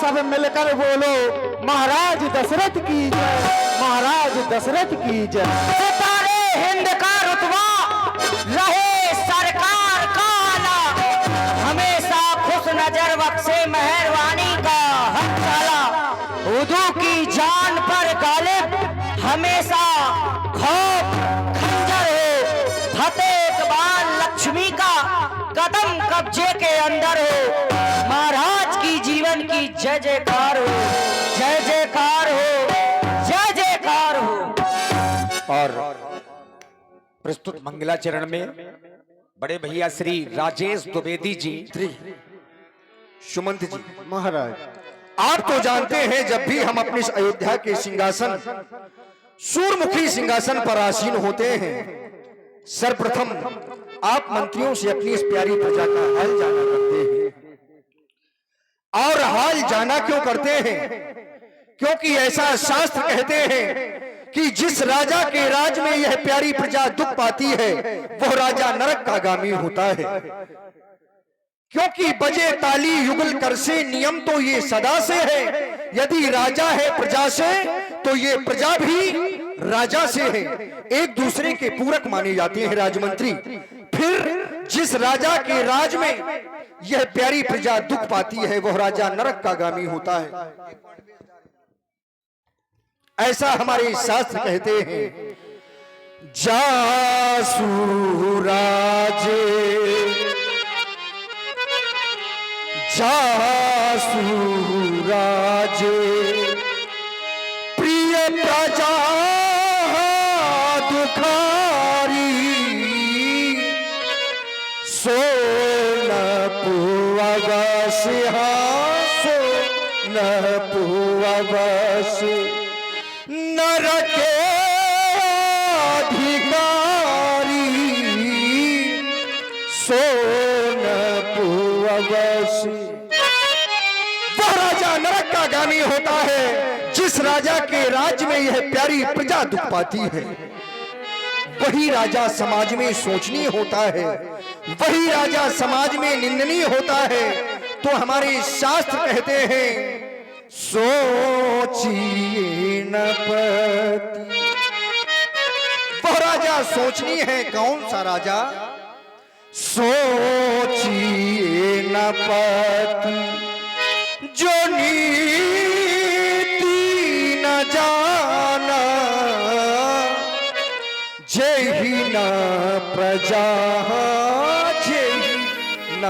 सब मिलकर बोलो महाराज दशरथ की जय, महाराज दशरथ की जय। सितारे हिंद का रुतबा रहे सरकार का आला, हमेशा खुश नजर बख्शे मेहरबानी का हक ताला। उदू की जान पर गालिब हमेशा खौफ खंजर हो, फतेह इकबाल लक्ष्मी का कदम कब्जे के अंदर हो। महाराज की जीवन की जय जयकार हो, जय जयकार हो, जय जयकार हो। और प्रस्तुत मंगलाचरण में बड़े भैया श्री राजेश द्विवेदी जी, सुमंत जी। महाराज आप तो जानते हैं जब भी हम अपने इस अयोध्या के सिंहासन सूर्यमुखी सिंहासन पर आसीन होते हैं, सर्वप्रथम आप मंत्रियों से अपनी इस प्यारी प्रजा का हाल जाना करते हैं। और हाल जाना क्यों करते हैं? क्योंकि ऐसा शास्त्र कहते हैं कि जिस राजा के राज में यह प्यारी प्रजा दुख पाती है वह राजा नरक का गामी होता है। क्योंकि बजे ताली युगल कर से नियम तो ये सदा से है, यदि राजा है प्रजा से तो ये प्रजा भी राजा से है, एक दूसरे के पूरक माने जाते हैं राजमंत्री। फिर जिस राजा के राज में यह प्यारी प्रजा दुख पाती है वह राजा नरक का गामी होता है, ऐसा हमारे शास्त्र कहते हैं। जासु राजे जासु राजे प्रिय प्रजा दुखारी, सो न पुवस सो न पुवस नरक अधिकारी, सो न पुवस। वह राजा नरक का गामी होता है जिस राजा के राज्य में यह प्यारी प्रजा दुख पाती है। वही राजा समाज में सोचनीय होता है, वही राजा समाज में निंदनीय होता है। तो हमारे शास्त्र कहते हैं सोचिए न पति। वह राजा सोचनीय है, कौन सा राजा? सोचिए न पति जो नीति न जाना, जेहि न प्रजा जेहि न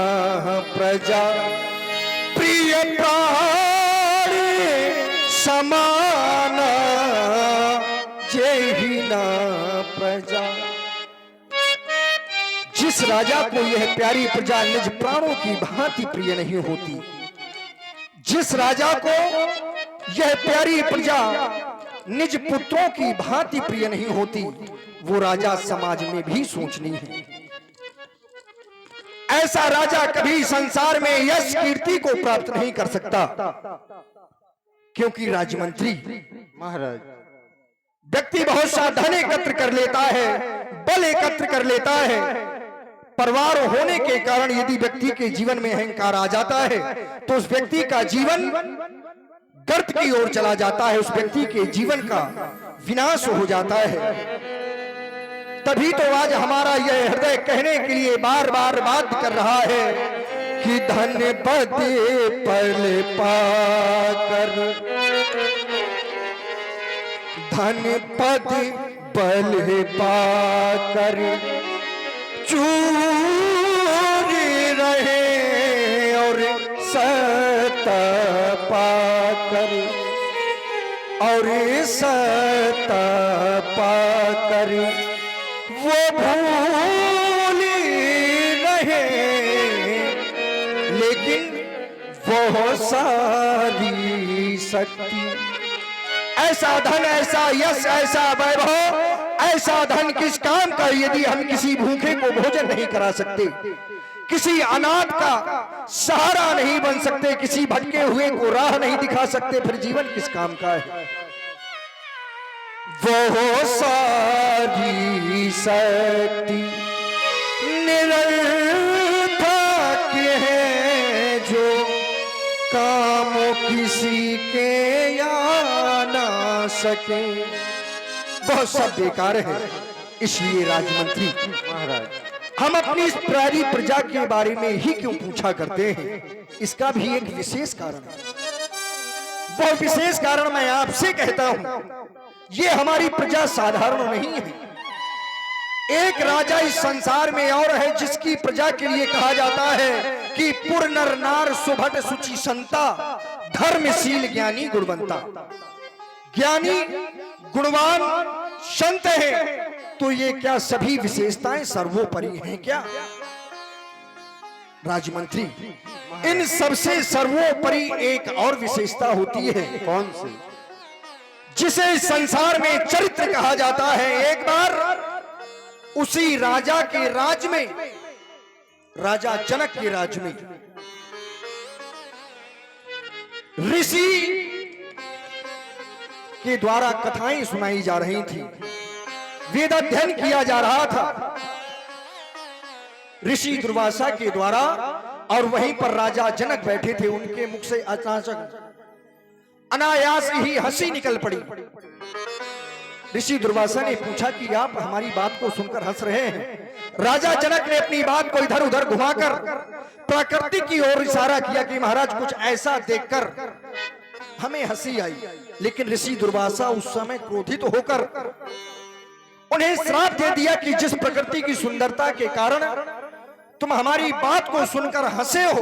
प्रजा, प्रिय प्राण समान जेहि न प्रजा। जिस राजा को यह प्यारी प्रजा निज प्राणों की भांति प्रिय नहीं होती, जिस राजा को यह प्यारी प्रजा निज पुत्रों की भांति प्रिय नहीं होती, वो राजा समाज में भी सोचनीय है। ऐसा राजा कभी संसार में यश कीर्ति को प्राप्त नहीं कर सकता, क्योंकि राजमंत्री महाराज व्यक्ति बहुत सा धन एकत्र कर लेता है, बल एकत्र कर लेता है, परिवार होने के कारण यदि व्यक्ति के जीवन में अहंकार आ जाता है तो उस व्यक्ति का जीवन गर्त की ओर चला जाता है, उस व्यक्ति के जीवन का विनाश हो जाता है। तभी तो आज हमारा यह हृदय कहने के लिए बार बार बात कर रहा है कि धन पदे पल पाकर, धन पद बल पाकर चूर रहे और सत पाकर, और सत पाकर वो भूल रहे, लेकिन वो सारी शक्ति, ऐसा धन, ऐसा यश, ऐसा वैभव, ऐसा धन किस काम का यदि हम किसी भूखे को भोजन नहीं करा सकते, किसी अनाथ का सहारा नहीं बन सकते, किसी भटके हुए को राह नहीं दिखा सकते, फिर जीवन किस काम का है? वो सारी शक्ति निरर्थक है जो काम किसी के या ना सके, बहुत सब बेकार है। इसलिए राजमंत्री महाराज, हम अपनी इस प्यारी प्रजा के बारे में ही क्यों पूछा करते हैं, इसका भी एक विशेष कारण है। वो विशेष कारण मैं आपसे कहता हूं, ये हमारी प्रजा साधारण नहीं है। एक राजा इस संसार में और है जिसकी प्रजा के लिए कहा जाता है कि पुर नर नार सुभट सुचि संता, धर्मशील ज्ञानी गुणवंता। ज्ञानी गुणवान संत है, तो ये क्या सभी विशेषताएं सर्वोपरि हैं क्या? राजमंत्री, इन सबसे सर्वोपरि एक और विशेषता होती है। कौन सी? जिसे इस संसार में चरित्र कहा जाता है। एक बार उसी राजा के राज में, राजा जनक के राज में ऋषि के द्वारा कथाएं सुनाई जा रही थी, वेद अध्ययन किया जा रहा था ऋषि दुर्वासा के द्वारा, और वहीं पर राजा जनक बैठे थे। उनके मुख से अचानक अनायास ही हंसी निकल पड़ी। ऋषि दुर्वासा ने पूछा कि आप हमारी बात को सुनकर हंस रहे हैं। राजा जनक ने अपनी बात को इधर उधर घुमाकर प्रकृति की ओर इशारा किया कि महाराज कुछ ऐसा देखकर हमें हंसी आई। लेकिन ऋषि दुर्वासा उस समय क्रोधित होकर उन्हें श्राप दे दिया कि जिस प्रकृति की सुंदरता के कारण तुम हमारी बात को सुनकर हंसे हो,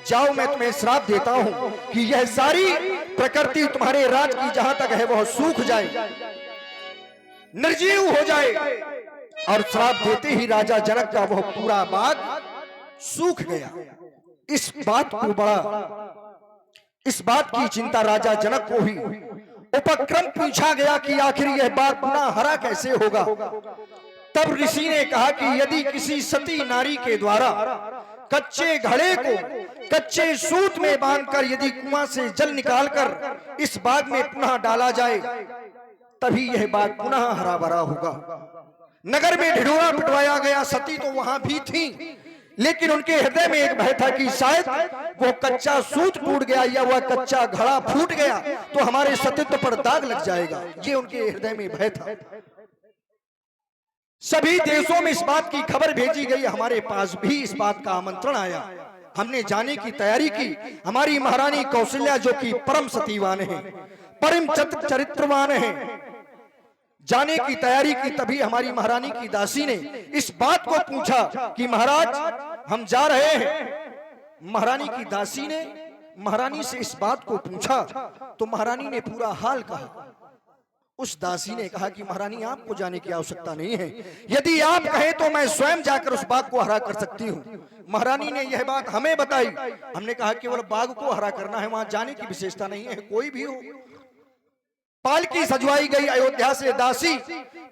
जाओ मैं तुम्हें श्राप देता हूं कि यह सारी प्रकृति तुम्हारे राज की जहां तक है वह सूख जाए, निर्जीव हो जाए। और श्राप देते ही राजा जनक का वह पूरा बाग सूख गया। इस बात की चिंता राजा जनक को हुई। उपक्रम पूछा गया कि आखिर यह बाग पुनः हरा कैसे होगा। तब ऋषि ने कहा कि यदि किसी सती नारी के द्वारा कच्चे घड़े को कच्चे सूत में बांधकर यदि कुआं से जल निकालकर इस बाग में पुनः डाला जाए, तभी यह बाग पुनः हरा भरा होगा। नगर में ढिढोरा पिटवाया गया। सती तो वहां भी थी, लेकिन उनके हृदय में एक भय था कि शायद वो कच्चा सूत टूट गया या वह कच्चा घड़ा फूट गया तो हमारे सतीत्व पर दाग लग जाएगा। ये उनके हृदय में भय था। सभी देशों में इस बात की खबर भेजी गई। हमारे पास भी इस बात का आमंत्रण आया। हमने जाने की तैयारी की। हमारी महारानी कौशल्या जो कि परम सतीवान है, परम चरित्रवान है, जाने की तैयारी की। तभी हमारी महारानी की दासी ने इस बात को पूछा कि महाराज हम जा रहे हैं। महारानी की दासी ने महारानी से इस बात को पूछा तो महारानी ने पूरा हाल कहा। उस दासी ने कहा कि महारानी आपको जाने की आवश्यकता नहीं है, यदि आप कहें तो मैं स्वयं जाकर उस बाग को हरा कर सकती हूँ। महारानी ने यह बात हमें बताई। हमने कहा केवल बाग को हरा करना है, वहां जाने की विशेषता नहीं है, कोई भी हो। पालकी सजवाई गई। अयोध्या से दासी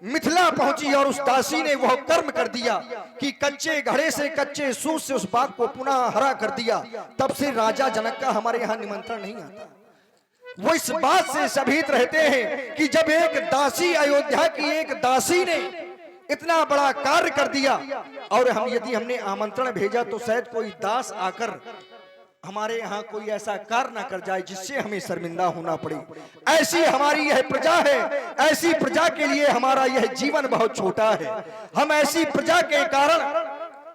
मिथिला पहुंची और उस दासी ने वह कर्म कर दिया कि कच्चे घड़े से कच्चे सूत से उस बाग को पुनः हरा कर दिया। तब से राजा जनक का हमारे यहाँ निमंत्रण नहीं आता। वो इस बात से सभीत रहते हैं कि जब एक दासी, अयोध्या की एक दासी ने इतना बड़ा कार्य कर दिया और यदि हमने आमंत्रण भेजा तो शायद कोई दास आकर हमारे यहाँ कोई ऐसा कार्य ना कर जाए जिससे हमें शर्मिंदा होना पड़े। ऐसी हमारी यह प्रजा है। ऐसी प्रजा के लिए हमारा यह जीवन बहुत छोटा है। हम ऐसी प्रजा के कारण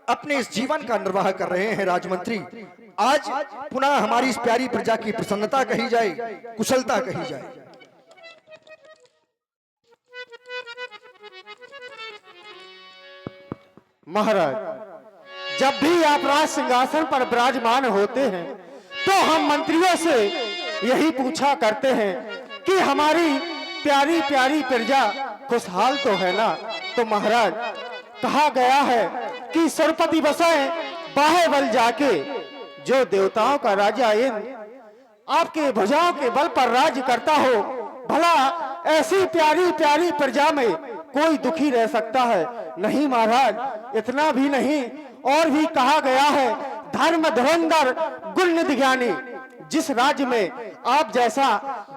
अपने इस जीवन का निर्वाह कर रहे हैं। राजमंत्री, आज पुनः हमारी इस प्यारी प्रजा की प्रसन्नता कही जाए, कुशलता कही जाए। महाराज, जब भी आप राज सिंहासन पर विराजमान होते हैं तो हम मंत्रियों से यही पूछा करते हैं कि हमारी प्यारी प्यारी प्रजा खुशहाल तो है ना। तो महाराज, कहा गया है कि सरपति बसाए बाहे बल जाके, जो देवताओं का राजा इंद्र आपके भुजाओं के बल पर राज करता हो, भला ऐसी प्यारी प्यारी प्रजा में कोई दुखी रह सकता है? नहीं महाराज, इतना भी नहीं, और भी कहा गया है धर्म धुरंधर गुण निधि ज्ञानी। जिस राज्य में आप जैसा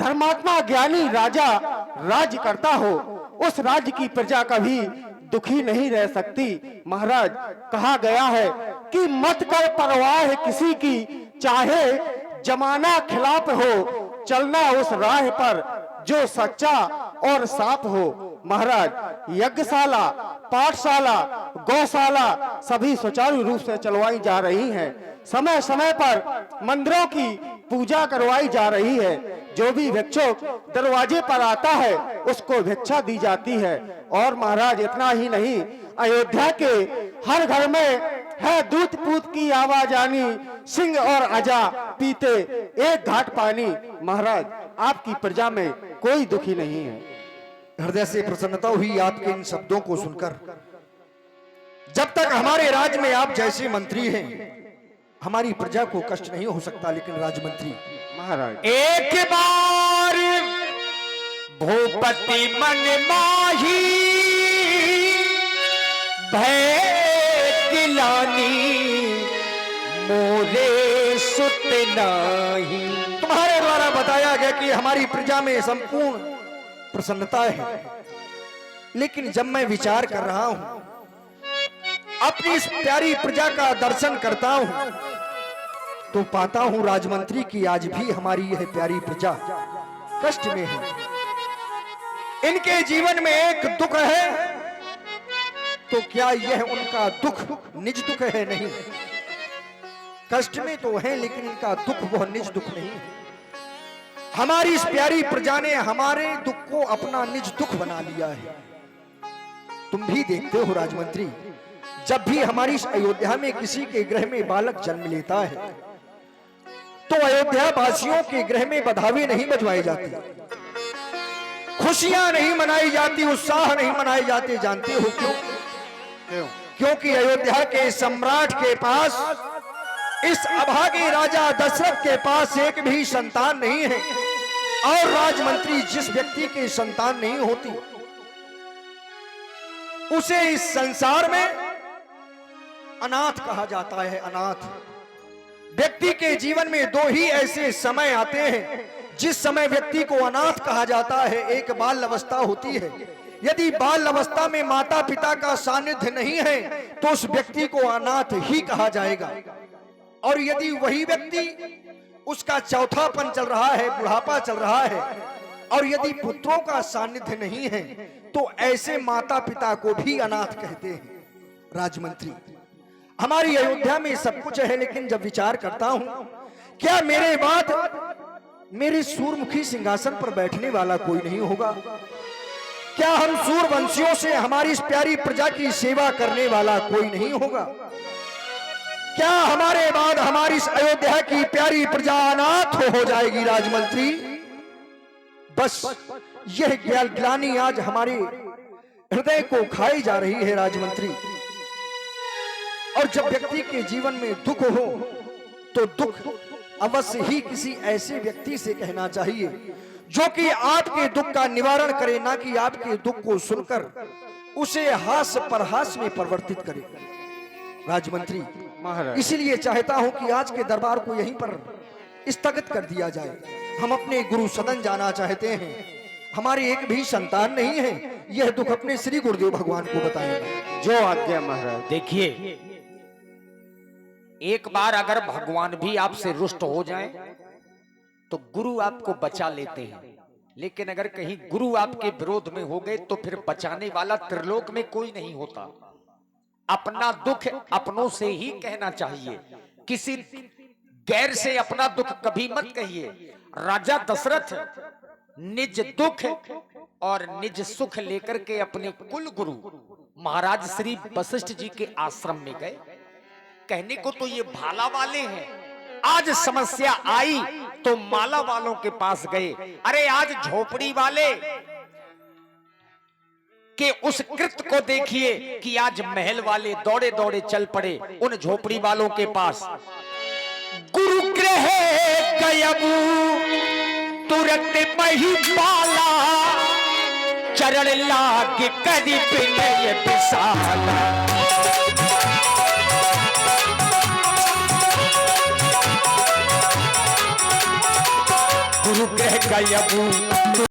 धर्मात्मा ज्ञानी राजा राज करता हो, उस राज्य की प्रजा कभी दुखी नहीं रह सकती। महाराज, कहा गया है कि मत कर परवाह किसी की, चाहे जमाना खिलाफ हो, चलना उस राह पर जो सच्चा और साफ हो। महाराज, यज्ञशाला, पाठशाला, गौशाला सभी सुचारू रूप से चलवाई जा रही हैं। समय समय पर मंदिरों की पूजा करवाई जा रही है। जो भी भिक्षुक दरवाजे पर आता है उसको भिक्षा दी जाती है। और महाराज, इतना ही नहीं, अयोध्या के हर घर में है दूध पूत की आवाजानी, सिंह और अजा पीते एक घाट पानी। महाराज, आपकी प्रजा में कोई दुखी नहीं है। हृदय से प्रसन्नता हुई आपके इन शब्दों को सुनकर। जब तक हमारे राज्य में आप जैसे मंत्री हैं, हमारी प्रजा को कष्ट नहीं हो सकता। लेकिन राजमंत्री महाराज, एक बार भूपति मन माही भय गिलानी मोरे सुत नाही। तुम्हारे द्वारा बताया गया कि हमारी प्रजा में संपूर्ण प्रसन्नता है। लेकिन जब मैं विचार कर रहा हूं, अपनी इस प्यारी प्रजा का दर्शन करता हूं, तो पाता हूं राजमंत्री की आज भी हमारी यह प्यारी प्रजा कष्ट में है। इनके जीवन में एक दुख है, तो क्या यह उनका दुख निज दुख है? नहीं, कष्ट में तो है, लेकिन इनका दुख वह निज दुख नहीं है। हमारी इस प्यारी प्रजा ने हमारे दुख को अपना निज दुख बना लिया है। तुम भी देखते हो राजमंत्री, जब भी हमारी इस अयोध्या में किसी के गृह में बालक जन्म लेता है, तो अयोध्या वासियों के गृह में बधावे नहीं बजवाए जाते, खुशियां नहीं मनाई जाती, उत्साह नहीं मनाए जाते। जानते हो क्यों? क्योंकि अयोध्या के सम्राट के पास, इस अभागे राजा दशरथ के पास एक भी संतान नहीं है। और राजमंत्री, जिस व्यक्ति की संतान नहीं होती, उसे इस संसार में अनाथ कहा जाता है। अनाथ व्यक्ति के जीवन में दो ही ऐसे समय आते हैं जिस समय व्यक्ति को अनाथ कहा जाता है। एक बाल अवस्था होती है। यदि बाल अवस्था में माता पिता का सानिध्य नहीं है तो उस व्यक्ति को अनाथ ही कहा जाएगा। और यदि वही व्यक्ति, उसका चौथापन चल रहा है, बुढ़ापा चल रहा है, और यदि पुत्रों का सानिध्य नहीं है, तो ऐसे माता पिता को भी अनाथ कहते हैं। राजमंत्री, हमारी अयोध्या में सब कुछ है, लेकिन जब विचार करता हूं, क्या मेरे बाद मेरे सूर्यमुखी सिंहासन पर बैठने वाला कोई नहीं होगा? क्या हम सूर्यवंशियों से हमारी इस प्यारी प्रजा की सेवा करने वाला कोई नहीं होगा? क्या हमारे बाद हमारी इस अयोध्या की प्यारी प्रजा अनाथ हो जाएगी? राजमंत्री, बस यह ग्लानि आज हमारे हृदय को खाई जा रही है। राजमंत्री, और जब व्यक्ति के जीवन में दुख हो, तो दुख अवश्य ही किसी ऐसे व्यक्ति से कहना चाहिए जो कि आपके दुख का निवारण करे, ना कि आपके दुख को सुनकर उसे हास्य पर हास्य में परिवर्तित करे। राजमंत्री, इसीलिए चाहता हूं कि आज के दरबार को यहीं पर स्थगित कर दिया जाए। हम अपने गुरु सदन जाना चाहते हैं। हमारी एक भी संतान नहीं है। यह दुख अपने श्री गुरुदेव भगवान को बताएंगे। जो आज्ञा महाराज। देखिए, एक बार अगर भगवान भी आपसे रुष्ट हो जाएं, तो गुरु आपको बचा लेते हैं। लेकिन अगर कहीं गुरु आपके विरोध में हो गए, तो फिर बचाने वाला त्रिलोक में कोई नहीं होता। अपना दुख अपनों से ही कहना चाहिए, किसी गैर से अपना दुख कभी मत कहिए। राजा दशरथ निज दुख और निज सुख लेकर के अपने कुल गुरु महाराज श्री वशिष्ठ जी के आश्रम में गए। कहने को तो ये भाला वाले हैं, आज समस्या आई तो माला वालों के पास गए। अरे आज झोपड़ी वाले के उस कृत्य को देखिए कि आज महल वाले दौड़े दौड़े चल पड़े उन झोपड़ी वालों के पास। गुरु गृह गयबू तुरंत मही पाला, चरण लाग करी विनय विशाला। गुरु गृह गयबू